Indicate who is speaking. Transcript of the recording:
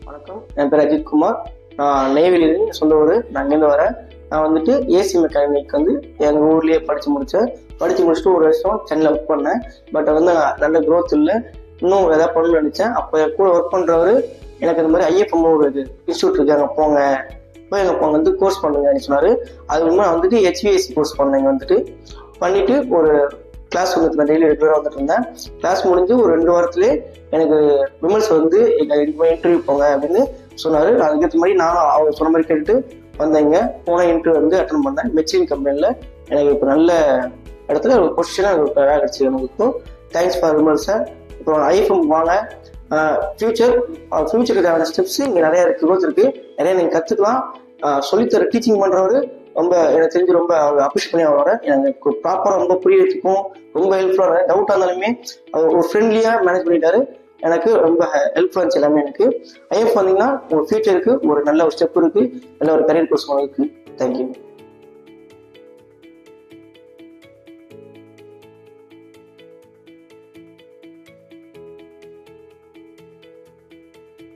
Speaker 1: வணக்கம், என் பேர் அஜித் குமார். நான் நெய்வேலியிலிருந்து சொந்த ஊர். நான் அங்கேருந்து வரேன். நான் வந்துட்டு ஏசி மெக்கானிக் வந்து எங்கள் ஊர்லேயே படித்து முடிச்சுட்டு ஒரு வருஷம் சென்னையில் ஒர்க் பண்ணேன். பட் வந்து நல்ல க்ரோத் இல்லை. இன்னும் எதாவது பண்ணணும்னு நினச்சேன். அப்போ கூட ஒர்க் பண்ணுறவர் எனக்கு இந்த மாதிரி ஐஎஃப்எம் ஒரு இன்ஸ்டியூட் இருக்கு, அங்கே போங்க, போய் அங்கே போங்க வந்து கோர்ஸ் பண்ணுங்கன்னு சொன்னார். அது வந்து நான் வந்துட்டு ஹெச்விஎஸ்சி கோர்ஸ் பண்ணேங்க. வந்துட்டு பண்ணிவிட்டு ஒரு கிளாஸ் வந்துட்டு நான் டெய்லி ரெகுலராக வந்துட்டு இருந்தேன். கிளாஸ் முடிஞ்சு ஒரு 2 வாரத்துலேயே எனக்கு விமல்ஸ் வந்து எங்கள் இன்டர்வியூ போங்க அப்படின்னு சொன்னார். அதுக்கேற்ற மாதிரி நானும் அவர் சொன்ன மாதிரி கேட்டுட்டு வந்தேங்க. போன இன்டர்வியூ வந்து அட்டன் பண்ணேன். மெச்சின் கம்பெனியில் எனக்கு இப்போ நல்ல இடத்துல ஒரு பொசிஷனாக எனக்கு வேலை கிடச்சி. எனக்கு தேங்க்ஸ் ஃபார் விமல் சார். இப்போ ஐஎஃப்எம் வாங்க, ஃபியூச்சருக்கு தேவையான ஸ்டெப்ஸ் இங்கே நிறைய க்ரோத் இருக்குது, நிறைய நீங்கள் கற்றுக்கலாம். சொல்லித்தர டீச்சிங் பண்ணுறவர் ரொம்ப எனக்கு தெரிஞ்சு ரொம்ப அப்ரிஷியேட் பண்ணி அவரோட எனக்கு ப்ராப்பராக ரொம்ப புரியறதுக்கும் ரொம்ப ஹெல்ப்ஃபுல்லாக. டவுட்டாக இருந்தாலுமே அவர் ஒரு ஃப்ரெண்ட்லியாக மேனேஜ் பண்ணிட்டாரு. எனக்கு ரொம்ப ஹெல்ப்ஃபுல்லாக இருந்துச்சு எல்லாமே. எனக்கு ஐஎஃப் வந்தீங்கன்னா உங்கள் ஃபியூச்சருக்கு ஒரு நல்ல ஒரு ஸ்டெப் இருக்குது, நல்ல ஒரு கரியர் கோர்ஸ் இருக்குது. தேங்க்யூ.